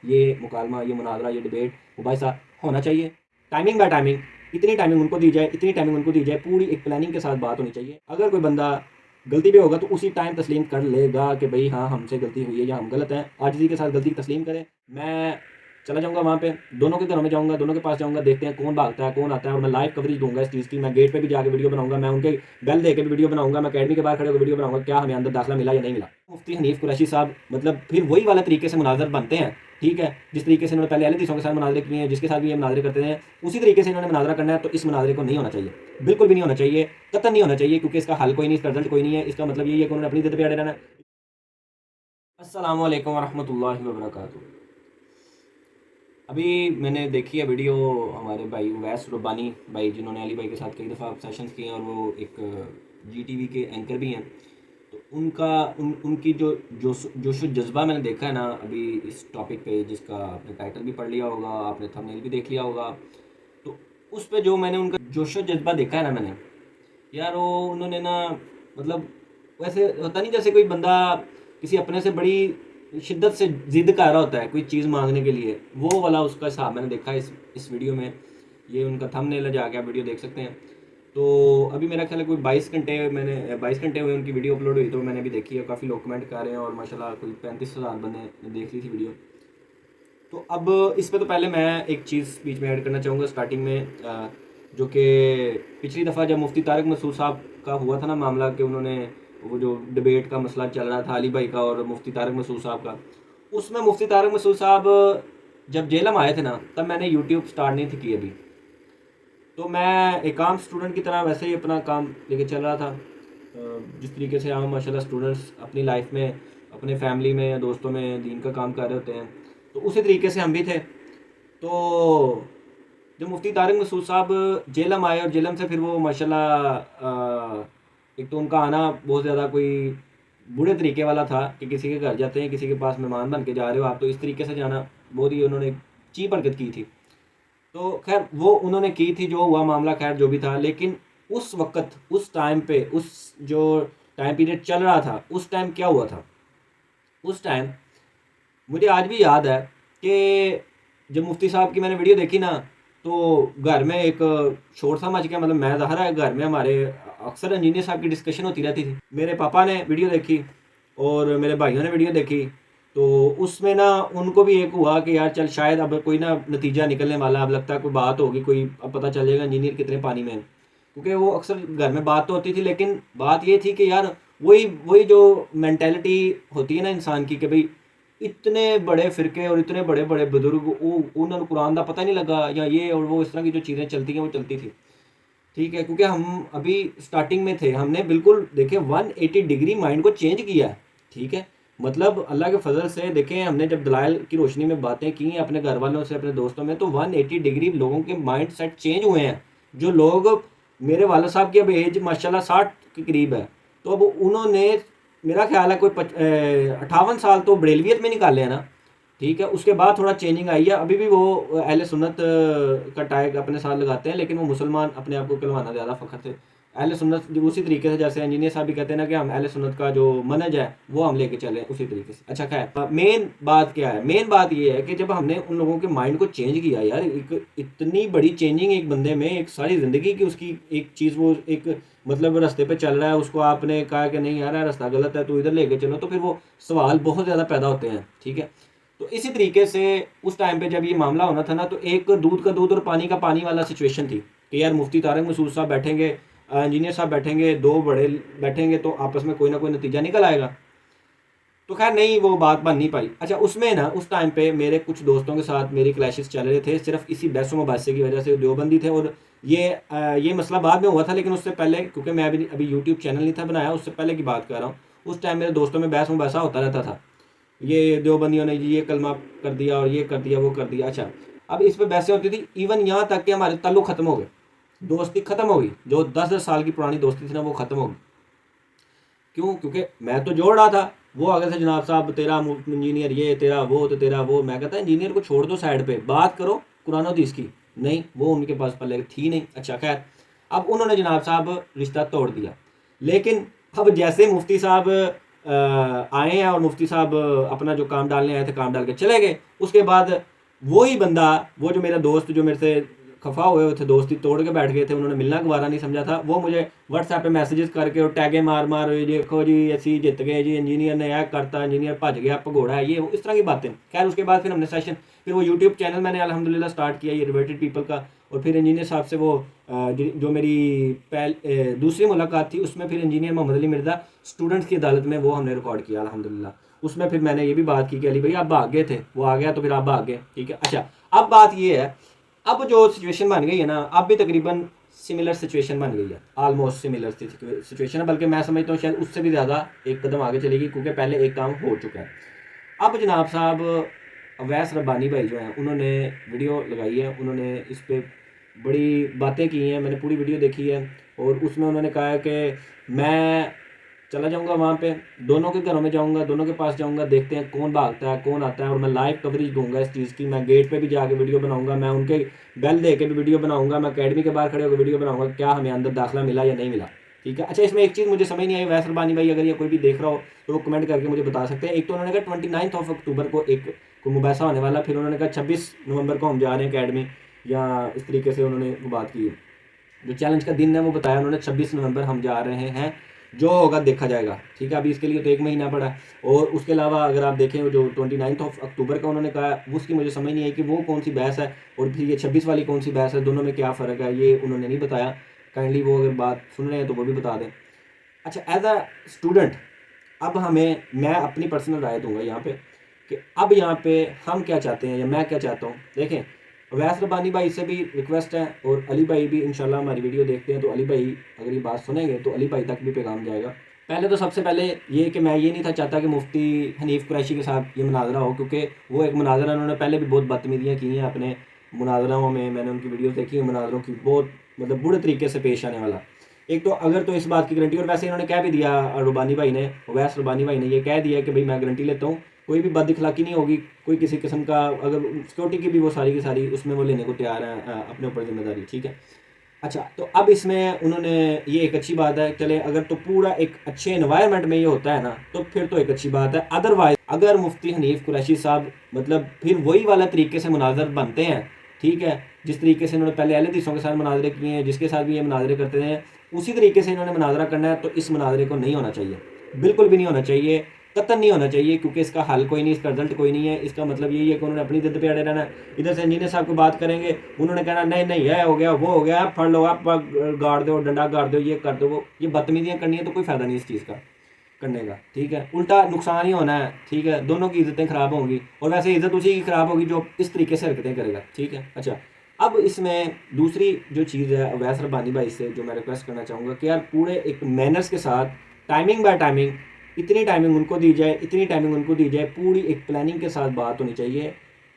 ये मुकालमा, ये मुनाजरा, ये डिबेट, मुबाहिसा होना चाहिए। टाइमिंग बाय टाइमिंग, इतनी टाइमिंग उनको दी जाए, इतनी टाइमिंग उनको दी जाए, पूरी एक प्लानिंग के साथ बात होनी चाहिए। अगर कोई बंदा गलती पे होगा तो उसी टाइम तस्लीम कर लेगा कि भाई हाँ हमसे गलती हुई है या हम गलत हैं, आजिज़ी के साथ गलती की तस्लीम करें। मैं चला जाऊँगा वहाँ पे, दोनों के घरों में जाऊँगा, दोनों के पास जाऊँगा, देखते हैं कौन भागता है, कौन आता है, और मैं लाइव कवरेज दूँगा इस चीज़ की। मैं गेट पे भी जाके वीडियो बनाऊँगा, मैं उनके बेल दे के भी वीडियो बनाऊँगा, मैं अकेडमी के बाहर खड़े होकर वीडियो बनाऊँगा, क्या हमें अंदर दाखिला मिला या नहीं मिला। मुफ्ती हनीफ कुरैशी साहब मतलब फिर वही वाला तरीके से मुनाज़र बनते हैं, ठीक है, जिस तरीके से इन्होंने पहले अहले हदीसों के साथ मुनाज़रे किए हैं, जिसके साथ भी ये मुनाज़रे करते हैं, उसी तरीके से इन्होंने मुनाज़रा करना है। तो इस मुनाज़रे को नहीं होना चाहिए, बिल्कुल भी नहीं होना चाहिए, कतई नहीं होना चाहिए, क्योंकि इसका हल कोई नहीं, इसका रिजल्ट कोई नहीं है। इसका मतलब यही है कि उन्होंने अपनी ज़िद पे अड़े रहना है। अस्सलामु अलैकुम वरहमतुल्लाहि वबरकातुहू। अभी मैंने देखी है वीडियो, हमारे भाई उवैस रब्बानी भाई, जिन्होंने अली भाई के साथ कई दफ़ा सेशंस किए हैं और वो एक GTV के एंकर भी हैं। तो उनका उनकी जो जोश जज्बा मैंने देखा है ना अभी इस टॉपिक पे, जिसका आपने टाइटल भी पढ़ लिया होगा, आपने थंबनेल भी देख लिया होगा, तो उस पे जो मैंने उनका जोश जज्बा देखा है ना मैंने, यार वो उन्होंने ना मतलब वैसे होता नहीं जैसे कोई बंदा किसी अपने से बड़ी शिद्दत से ज़िद कर रहा होता है कोई चीज़ मांगने के लिए, वो वाला उसका हिसाब मैंने देखा है इस वीडियो में। ये उनका थंबनेल है, जाके आप वीडियो देख सकते हैं। तो अभी मेरा ख्याल है कोई 22 घंटे हुए उनकी वीडियो अपलोड हुई, तो मैंने अभी देखी है, काफ़ी लोग कमेंट कर रहे हैं और माशाल्लाह कोई 35,000 बंदे ने देख ली थी वीडियो। तो अब इस पे तो पहले मैं एक चीज़ बीच में ऐड करना चाहूँगा स्टार्टिंग में, जो कि पिछली दफ़ा जब मुफ्ती तारिक मसूद साहब का हुआ था ना मामला, कि उन्होंने वो जो डिबेट का मसला चल रहा था अली भाई का और मुफ्ती तारिक मसूद साहब का, उसमें मुफ्ती तारिक मसूद साहब जब जेलम आए थे ना, तब मैंने यूट्यूब स्टार्ट नहीं थी की अभी। तो मैं एक आम स्टूडेंट की तरह वैसे ही अपना काम लेके चल रहा था, जिस तरीके से आम माशाल्लाह स्टूडेंट्स अपनी लाइफ में, अपने फैमिली में या दोस्तों में दीन का काम कर रहे होते हैं, तो उसी तरीके से हम भी थे। तो जब मुफ्ती तारिक मसूद साहब जेलम आए और जेलम से फिर वो माशाल्लाह एक तो उनका आना बहुत ज़्यादा कोई बुरे तरीके वाला था कि किसी के घर जाते हैं, किसी के पास मेहमान बन के जा रहे हो आप, तो इस तरीके से जाना बहुत ही उन्होंने चीप हरकत की थी। तो खैर वो उन्होंने की थी, जो हुआ मामला खैर जो भी था, लेकिन उस वक़्त उस टाइम पे उस जो टाइम पीरियड चल रहा था उस टाइम क्या हुआ था, उस टाइम मुझे आज भी याद है कि जब मुफ्ती साहब की मैंने वीडियो देखी ना, तो घर में एक शोर सा मच गया। मतलब मैं ज़ाहिर है घर में हमारे अक्सर इंजीनियर साहब की डिस्कशन होती रहती थी। मेरे पापा ने वीडियो देखी और मेरे भाइयों ने वीडियो देखी, तो उसमें ना उनको भी एक हुआ कि यार चल शायद अब कोई ना नतीजा निकलने वाला, अब लगता है कोई बात होगी, कोई अब पता चल जाएगा इंजीनियर कितने पानी में हैं। क्योंकि वो अक्सर घर में बात तो होती थी, लेकिन बात ये थी कि यार वही वही जो मेंटेलिटी होती है ना इंसान की, कि भाई इतने बड़े फ़िरके और इतने बड़े-बड़े बुज़ुर्ग, वो उन्होंने कुरान दा पता नहीं लगा, या ये और वो इस तरह की जो चीज़ें चलती हैं वो चलती थी। ठीक है, क्योंकि हम अभी स्टार्टिंग में थे, हमने बिल्कुल देखिए 180 डिग्री माइंड को चेंज किया है। ठीक है, मतलब अल्लाह के फजल से देखें, हमने जब दलाइल की रोशनी में बातें की हैं अपने घर वालों से, अपने दोस्तों में, तो 180 डिग्री लोगों के माइंड सेट चेंज हुए हैं। जो लोग, मेरे वाला साहब की अब एज माशाल्लाह 60 के करीब है, तो अब उन्होंने, मेरा ख्याल है कोई 58 साल तो बरेलवियत में निकाले हैं ना। ठीक है, उसके बाद थोड़ा चेंजिंग आई है। अभी भी वो अहले सुन्नत का टैग अपने साथ लगाते हैं, लेकिन वो मुसलमान अपने आप को कहलवाना ज़्यादा फ़ख्र से अहले सुन्नत, जो उसी तरीके से जैसे इंजीनियर साहब भी कहते हैं ना कि हम अहले सुन्नत का जो मनहज है वो हम लेके चले उसी तरीके से। अच्छा खैर, मेन बात क्या है, मेन बात ये है कि जब हमने उन लोगों के माइंड को चेंज किया यार, एक इतनी बड़ी चेंजिंग एक बंदे में, एक सारी ज़िंदगी की उसकी एक चीज़, वो एक मतलब रास्ते पे चल रहा है, उसको आपने कहा कि नहीं यार रास्ता गलत है, तो इधर लेके चलो, तो फिर वो सवाल बहुत ज़्यादा पैदा होते हैं। ठीक है, तो इसी तरीके से उस टाइम पे जब ये मामला होना था ना, तो एक दूध का दूध और पानी का पानी वाला सिचुएशन थी कि यार मुफ्ती तारिक मसूद साहब बैठेंगे, इंजीनियर साहब बैठेंगे, दो बड़े बैठेंगे, तो आपस में कोई ना कोई नतीजा निकल आएगा। तो खैर नहीं, वो बात बन नहीं पाई। अच्छा, उसमें ना उस टाइम पे मेरे कुछ दोस्तों के साथ मेरी क्लैशेस चल रहे थे, सिर्फ इसी बहसों मुबासे की वजह से। देवबंदी थे, और ये मसला बाद में हुआ था, लेकिन उससे पहले, क्योंकि मैं अभी यूट्यूब चैनल नहीं था बनाया, उससे पहले की बात कर रहा हूँ। उस टाइम मेरे दोस्तों में बहस मुबासा होता रहता था, ये देवबंदियों ने ये कलमा कर दिया और ये कर दिया, वो कर दिया। अच्छा, अब इस पे बहसें होती थी, इवन यहाँ तक कि हमारे ताल्लुक ख़त्म हो गए, दोस्ती ख़त्म हो गई, जो 10-10 साल की पुरानी दोस्ती थी ना, वो ख़त्म हो गई। क्यों? क्योंकि मैं तो जोड़ रहा था, वो आगे से जनाब साहब तेरा इंजीनियर ये, तेरा वो, तो तेरा वो। मैं कहता इंजीनियर को छोड़ दो साइड पे, बात करो कुरान हदीस की। नहीं, वो उनके पास पहले थी नहीं। अच्छा खैर, अब उन्होंने जनाब साहब रिश्ता तोड़ दिया। लेकिन अब जैसे मुफ्ती साहब आए हैं और मुफ्ती साहब अपना जो काम डालने आए थे काम डाल के चले गए। उसके बाद वही बंदा, वो जो मेरा दोस्त जो मेरे से खफा हुए थे, दोस्ती तोड़ के बैठ गए थे, उन्होंने मिलना गवारा नहीं समझा था, वो मुझे व्हाट्सएप पे मैसेजेस करके और टैगे मार मार देखो जी ऐसी जीत गए जी, इंजीनियर ने यह करता, इंजीनियर भज गया, भगोड़ा है, ये इस तरह की बातें। खैर उसके बाद फिर हमने सेशन, फिर वो यूट्यूब चैनल मैंने अल्हम्दुलिल्लाह स्टार्ट किया ये रिवर्टेड पीपल का। और फिर इंजीनियर साहब से वो जो मेरी दूसरी मुलाकात थी उसमें फिर इंजीनियर मोहम्मद अली मिर्ज़ा स्टूडेंट्स की अदालत में वो हमने रिकॉर्ड किया अल्हम्दुलिल्लाह। उसमें फिर मैंने ये भी बात की कि अली भाई आप भाग गए थे, वो आ गया तो फिर आप भाग गए, ठीक है। अच्छा अब बात ये है, अब जो सिचुएशन बन गई है ना, अब भी तकरीबन सिमिलर सिचुएशन बन गई है, ऑलमोस्ट सिमिलर सिचुएशन है, बल्कि मैं समझता हूँ शायद उससे भी ज़्यादा एक कदम आगे चलेगी, क्योंकि पहले एक काम हो चुका है। अब जनाब साहब अवैस रब्बानी भाई जो हैं उन्होंने वीडियो लगाई है, उन्होंने इस पर बड़ी बातें की हैं, मैंने पूरी वीडियो देखी है। और उसमें उन्होंने कहा है कि मैं चला जाऊंगा वहाँ पे, दोनों के घरों में जाऊंगा, दोनों के पास जाऊंगा, देखते हैं कौन भागता है कौन आता है, और मैं लाइव कवरेज दूंगा इस चीज़ की। मैं गेट पे भी जाके वीडियो बनाऊंगा, मैं उनके बेल दे के भी वीडियो बनाऊंगा, मैं अकेडमी के बाहर खड़े होकर वीडियो बनाऊंगा क्या हमें अंदर दाखिला मिला या नहीं मिला, ठीक है। अच्छा इसमें एक चीज़ मुझे समझ नहीं आई, वैस रब्बानी भाई अगर ये कोई भी देख रहा हो तो वो कमेंट करके मुझे बता सकते हैं। एक तो उन्होंने कहा 29 अक्टूबर को एक कोई मुबासा होने वाला, फिर उन्होंने कहा 26 नवंबर को हम जा रहे हैं अकेडमी, या इस तरीके से उन्होंने वो बात की। जो चैलेंज का दिन है वो बताया उन्होंने 26 नवंबर हम जा रहे हैं, जो होगा देखा जाएगा, ठीक है। अभी इसके लिए तो 1 महीना पड़ा। और उसके अलावा अगर आप देखें जो 29 अक्टूबर का उन्होंने कहा, उसकी मुझे समझ नहीं आई कि वो कौन सी बहस है और फिर ये 26 वाली कौन सी बहस है, दोनों में क्या फ़र्क है ये उन्होंने नहीं बताया। काइंडली वो अगर बात सुन रहे हैं तो वो भी बता दें। अच्छा एज अ स्टूडेंट अब हमें, मैं अपनी पर्सनल राय दूंगा यहाँ पे कि अब यहाँ पे हम क्या चाहते हैं या मैं क्या चाहता हूँ। देखें अवैस रब्बानी भाई से भी रिक्वेस्ट है, और अली भाई भी इंशाल्लाह हमारी वीडियो देखते हैं, तो अली भाई अगर ये बात सुनेंगे तो अली भाई तक भी पैगाम जाएगा। पहले तो सबसे पहले ये कि मैं ये नहीं था चाहता कि मुफ्ती हनीफ कुरैशी के साथ ये मुनाजरा हो, क्योंकि वो एक मुनाजरा उन्होंने पहले भी बहुत बदतमीजियाँ की हैं अपने मुनाजराओं में, मैंने उनकी वीडियोस देखी है मुनाजरों की, बहुत मतलब बुरे तरीके से पेश आने वाला। एक तो अगर तो इस बात की गारंटी, और वैसे इन्होंने कह भी दिया रुबानी भाई ने, अवैस रुबानी भाई ने ये कह दिया कि भाई मैं गारंटी लेता हूँ कोई भी बद इखलाकी नहीं होगी, कोई किसी किस्म का, अगर सिक्योरिटी की भी वो सारी की सारी उसमें वो लेने को तैयार हैं अपने ऊपर जिम्मेदारी, ठीक है। अच्छा तो अब इसमें उन्होंने ये एक अच्छी बात है, चले अगर तो पूरा एक अच्छे एनवायरनमेंट में ये होता है ना तो फिर तो एक अच्छी बात है। अदरवाइज अगर मुफ्ती हनीफ कुरैशी साहब मतलब फिर वही वाला तरीके से मुनाजर बनते हैं, ठीक है, जिस तरीके से इन्होंने पहले अहले हदीसों के साथ मुनाजरे किए हैं, जिसके साथ भी ये मुनाजरे करते हैं, उसी तरीके से इन्होंने मुनाजरा करना है, तो इस मुनाजरे को नहीं होना चाहिए, बिल्कुल भी नहीं होना चाहिए, कतई नहीं होना चाहिए, क्योंकि इसका हल कोई नहीं, इसका रिजल्ट कोई नहीं है। इसका मतलब यही है कि उन्होंने अपनी जिद पे अड़े रहना है। इधर से इंजीनियर साहब को बात करेंगे, उन्होंने कहना नहीं नहीं यह हो गया वो हो गया, फड़ लो आप गाड़ दो, डंडा गाड़ दो, ये कर दो वो, ये बदतमीजियाँ करनी है तो कोई फ़ायदा नहीं इस चीज़ का करने का, ठीक है, उल्टा नुकसान ही होना है, ठीक है, दोनों की इज्जतें ख़राब होंगी, और वैसे इज्जत उसी की ख़राब होगी जो इस तरीके से हरकतें करेगा, ठीक है। अच्छा अब इसमें दूसरी जो चीज़ है अवैस रब्बानी भाई से जो मैं रिक्वेस्ट करना चाहूँगा कि यार पूरे एक मैनर्स के साथ टाइमिंग बाय टाइमिंग, इतनी टाइमिंग उनको दी जाए, इतनी टाइमिंग उनको दी जाए, पूरी एक प्लानिंग के साथ बात होनी चाहिए।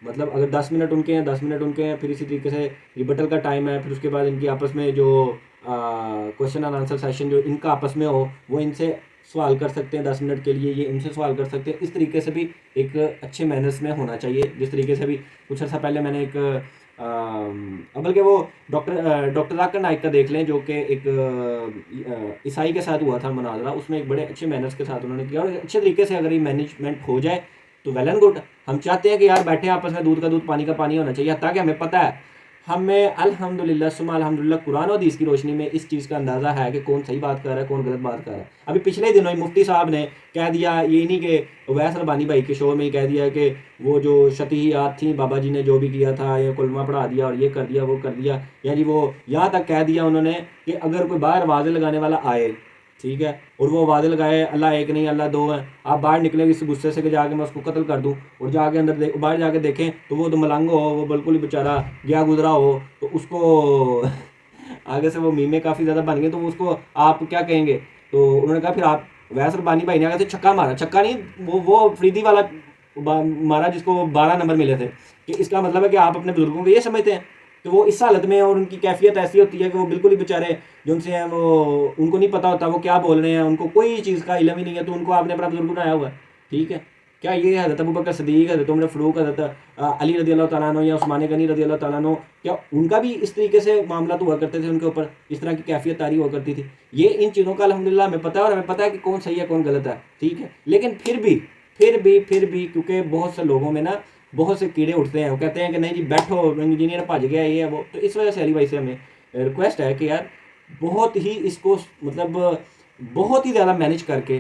मतलब अगर 10 मिनट उनके हैं 10 मिनट उनके हैं, फिर इसी तरीके से रिबटल का टाइम है, फिर उसके बाद इनकी आपस में जो क्वेश्चन एंड आंसर सेशन जो इनका आपस में हो, वो इनसे सवाल कर सकते हैं 10 मिनट के लिए, ये उनसे सवाल कर सकते हैं। इस तरीके से भी एक अच्छे मैनर्स में होना चाहिए, जिस तरीके से भी कुछ अर्सा पहले मैंने एक बल्कि वो डॉक्टर जाकिर नाइक का देख लें, जो कि एक ईसाई के साथ हुआ था मुनाजरा, उसमें एक बड़े अच्छे मैनर्स के साथ उन्होंने किया, और अच्छे तरीके से अगर ये मैनेजमेंट हो जाए तो वेल एंड गुड। हम चाहते हैं कि यार बैठे आपस में, दूध का दूध पानी का पानी होना चाहिए, ताकि हमें पता है, हमें अल्हम्दुलिल्लाह सुम्मा अल्हम्दुलिल्लाह कुरान और हदीस की रोशनी में इस चीज़ का अंदाज़ा है कि कौन सही बात कर रहा है कौन गलत बात कर रहा है। अभी पिछले दिनों ही मुफ्ती साहब ने कह दिया, ये नहीं कि अवैस रब्बानी भाई के शो में ही कह दिया कि वो जो शतीयात थी बाबा जी ने जो भी किया था, या कुलमा पढ़ा दिया और ये कर दिया वो कर दिया, यानी वो यहाँ तक कह दिया उन्होंने कि अगर कोई बाहर आवाज़ें लगाने वाला आए, ठीक है, और वो वादे लगाए अल्लाह एक नहीं अल्लाह दो है, आप बाहर निकले इस गुस्से से कि जाके मैं उसको कत्ल कर दूं, और जाके अंदर बाहर जाके देखें तो वो तो मलंग हो, वो बिल्कुल ही बेचारा गया गुजरा हो, तो उसको आगे से वो मीमे काफ़ी ज़्यादा बन गए, तो उसको आप क्या कहेंगे। तो उन्होंने कहा फिर आप वैस रब्बानी भाई ने आगे से छक्का मारा, छक्का नहीं वो फरीदी वाला मारा जिसको 12 नंबर मिले थे, कि इसका मतलब है कि आप अपने बुजुर्गों को ये समझते हैं। तो वो इस हालत में, और उनकी कैफियत ऐसी होती है कि वो बिल्कुल ही बेचारे जो उनसे हैं वो उनको नहीं पता होता वो क्या बोल रहे हैं, उनको कोई चीज़ का इल्म ही नहीं है, तो उनको आपने अपना बुजुर्ग बनाया हुआ है, ठीक है। क्या ये हज़रत अबू बकर सिद्दीक़, हज़रत उमर फ़ारूक, हज़रत अली रज़ी अल्लाह तआला अन्हु या उस्मान गनी रज़ी अल्लाह तआला अन्हु, क्या उनका भी इस तरीके से मामला हुआ करते थे, उनके ऊपर इस तरह की कैफियत तारी हुआ करती थी? ये इन चीज़ों का अल्हम्दुलिल्लाह हमें पता है, और हमें पता है कि कौन सही है कौन गलत है, ठीक है। लेकिन फिर भी क्योंकि बहुत से लोगों में ना बहुत से कीड़े उठते हैं, वो कहते हैं कि नहीं जी बैठो, इंजीनियर भज गया ये है वो। तो इस वजह से अली भाई से हमें रिक्वेस्ट है कि यार बहुत ही इसको मतलब बहुत ही ज़्यादा मैनेज करके,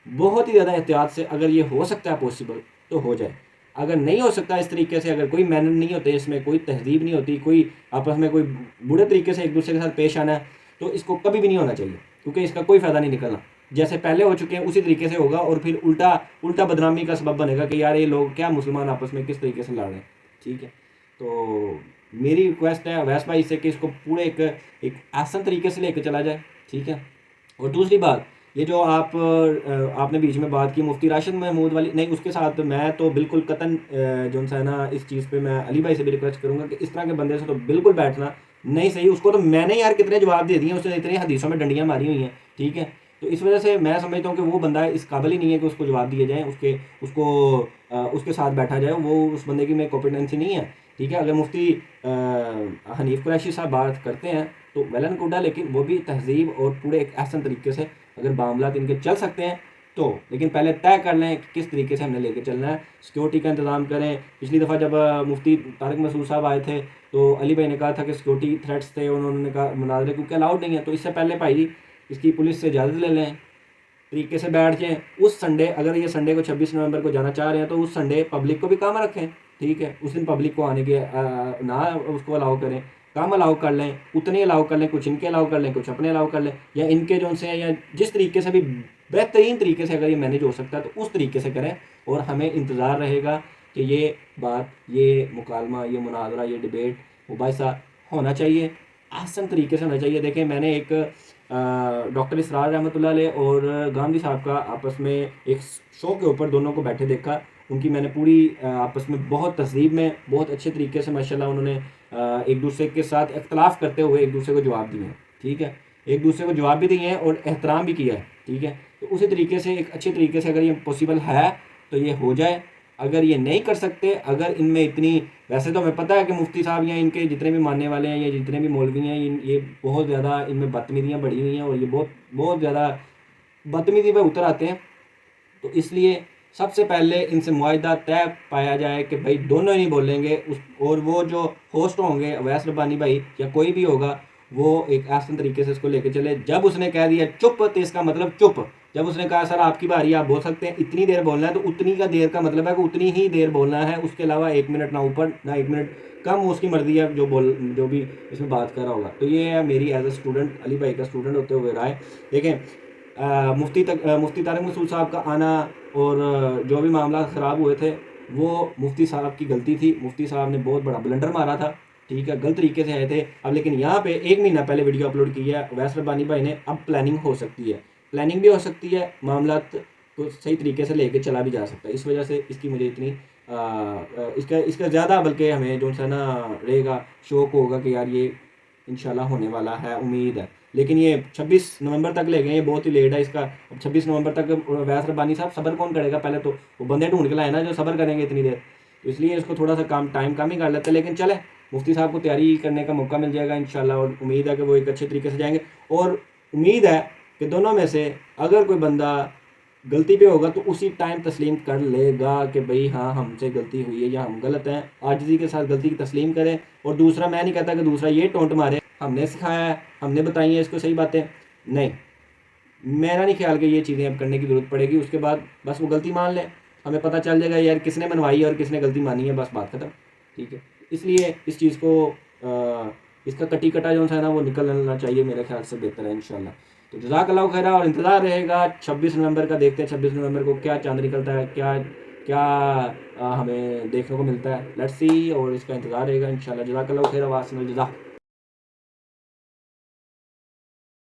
बहुत ही ज़्यादा एहतियात से, अगर ये हो सकता है पॉसिबल तो हो जाए। अगर नहीं हो सकता इस तरीके से, अगर कोई मैनर नहीं होते इसमें, कोई तहज़ीब नहीं होती, कोई आपस में कोई बुरे तरीके से एक दूसरे के साथ पेश आना है, तो इसको कभी भी नहीं होना चाहिए, क्योंकि इसका कोई फ़ायदा नहीं निकलना। जैसे पहले हो चुके हैं उसी तरीके से होगा, और फिर उल्टा बदनामी का सबब बनेगा कि यार ये लोग क्या मुसलमान आपस में किस तरीके से लड़ रहे हैं, ठीक है। तो मेरी रिक्वेस्ट है अवैस भाई से कि इसको पूरे एक आसान तरीके से लेकर चला जाए, ठीक है। और दूसरी बात, ये जो आपने बीच में बात की मुफ्ती राशिद महमूद वाली, नहीं उसके साथ मैं तो बिल्कुल कतन जो है ना इस चीज़ पे मैं अली भाई से भी रिक्वेस्ट करूँगा कि इस तरह के बंदे से तो बिल्कुल बैठना नहीं सही। उसको तो मैंने यार कितने जवाब दे दिए, उसने इतनी हदीसों में डंडियाँ मारी हुई हैं, ठीक है। तो इस वजह से मैं समझता हूँ कि वो बंदा इस काबिल ही नहीं है कि उसको जवाब दिए जाएँ, उसके साथ बैठा जाए, वो उस बंदे की में कॉम्पिटेंसी नहीं है, ठीक है। अगर मुफ्ती हनीफ कुरैशी साहब बात करते हैं तो वेल एंड गुड है, लेकिन वो भी तहज़ीब और पूरे एक एहसन तरीके से अगर मामला इनके चल सकते हैं तो, लेकिन पहले तय कर लें कि किस तरीके से हमने लेके चलना है। सिक्योरिटी का इंतज़ाम करें। पिछली दफ़ा जब मुफ्ती तारिक मसूद साहब आए थे तो अली भाई ने कहा था कि सिक्योरिटी थ्रेट्स थे, उन्होंने कहा मुनाज़रे क्योंकि अलाउड नहीं है, तो इससे पहले भाई इसकी पुलिस से इजाज़त ले लें, तरीके से बैठ जाएँ। उस संडे, अगर ये संडे को 26 नवंबर को जाना चाह रहे हैं तो उस संडे पब्लिक को भी काम रखें, ठीक है। उस दिन पब्लिक को आने के ना उसको अलाउ करें, कम अलाउ कर लें, उतने अलाउ कर लें, कुछ इनके अलाउ कर लें, कुछ अपने अलाउ कर लें, या इनके जो से या जिस तरीके से भी बेहतरीन तरीके से अगर ये मैनेज हो सकता है तो उस तरीके से करें। और हमें इंतज़ार रहेगा कि ये बात, ये मुकालमा, ये मुनाजरा, ये डिबेट मुबाहिसा होना चाहिए, आसान तरीके से होना चाहिए। देखें, मैंने एक डॉक्टर इसरार रहमतुल्लाह अलैह और गांधी साहब का आपस में एक शो के ऊपर दोनों को बैठे देखा। उनकी मैंने पूरी आपस में बहुत तहज़ीब में बहुत अच्छे तरीके से माशाल्लाह उन्होंने एक दूसरे के साथ इख्तलाफ करते हुए एक दूसरे को जवाब दिए हैं, ठीक है। एक दूसरे को जवाब भी दिए हैं और एहतराम भी किया है, ठीक है। तो उसी तरीके से एक अच्छे तरीके से अगर ये पॉसिबल है तो ये हो जाए। अगर ये नहीं कर सकते, अगर इनमें इतनी, वैसे तो हमें पता है कि मुफ्ती साहब या इनके जितने भी मानने वाले हैं या जितने भी मौलवी हैं, ये बहुत ज़्यादा इनमें बदतमीज़ियाँ बढ़ी हुई हैं और ये बहुत बहुत ज़्यादा बदतमीज़ी पे उतर आते हैं। तो इसलिए सबसे पहले इनसे मुआहिदा तय पाया जाए कि भाई दोनों ही नहीं बोलेंगे, और वो जो होस्ट होंगे अवैस रब्बानी भाई या कोई भी होगा, वो एक आसान तरीके से इसको लेके चले। जब उसने कह दिया चुप तो इसका मतलब चुप। जब उसने कहा सर आपकी बारी, आप बोल सकते हैं, इतनी देर बोलना है, तो उतनी का देर का मतलब है कि उतनी ही देर बोलना है, उसके अलावा 1 मिनट ना ऊपर ना 1 मिनट कम, उसकी मर्जी है जो भी इसमें बात कर रहा होगा। तो ये है मेरी एज ए स्टूडेंट, अली भाई का स्टूडेंट होते हुए राय। देखें, मुफ्ती तारिक मसूद साहब का आना और जो भी मामला ख़राब हुए थे वो मुफ्ती साहब की गलती थी। मुफ्ती साहब ने बहुत बड़ा ब्लंडर मारा था, ठीक है, गलत तरीके से आए थे। अब लेकिन यहाँ पे 1 महीना पहले वीडियो अपलोड की है अवैस रब्बानी भाई ने। अब प्लानिंग हो सकती है, प्लानिंग भी हो सकती है, मामला को सही तरीके से लेके चला भी जा सकता है। इस वजह से इसकी मुझे इतनी इसका ज़्यादा बल्कि हमें जो है ना रहेगा, शौक होगा कि यार ये इंशाल्लाह होने वाला है, उम्मीद है। लेकिन ये 26 नवंबर तक ले गए, ये बहुत ही लेट है इसका। अब 26 नवंबर तक अवैस रब्बानी साहब सब्र कौन करेगा? पहले तो वो बंदे ढूंढ के लाए ना जो सब्र करेंगे इतनी देर। तो इसलिए इसको थोड़ा सा टाइम कम ही कर लेते हैं। लेकिन चले, मुफ्ती साहब को तैयारी करने का मौका मिल जाएगा इंशाल्लाह, और उम्मीद है कि वो एक अच्छे तरीके से जाएंगे। और उम्मीद है कि दोनों में से अगर कोई बंदा गलती पे होगा तो उसी टाइम तस्लीम कर लेगा कि भाई हाँ हमसे गलती हुई है या हम गलत हैं। आजिज़ी के साथ गलती की तस्लीम करें। और दूसरा, मैं नहीं कहता कि दूसरा ये टोंट मारे हमने सिखाया है, हमने बताई है इसको सही बातें, नहीं, मेरा नहीं ख्याल कि ये चीज़ें अब करने की ज़रूरत पड़ेगी। उसके बाद बस वो गलती मान लें, हमें पता चल जाएगा यार किसने मनवाई है और किसने गलती मानी है, बस बात खत्म, ठीक है। इसलिए इस चीज़ को इसका कटी कटा जो है ना वो निकलना चाहिए, मेरे ख्याल से बेहतर है इंशाल्लाह। तो जज़ाकल्लाहु खैरा, और इंतज़ार रहेगा 26 नवंबर का। देखते हैं 26 नवंबर को क्या चांद निकलता है, क्या क्या हमें देखने को मिलता है, लेट्स सी, और इसका इंतज़ार रहेगा इंशाल्लाह। जज़ाकल्लाहु खैरा, वासिल जज़ा।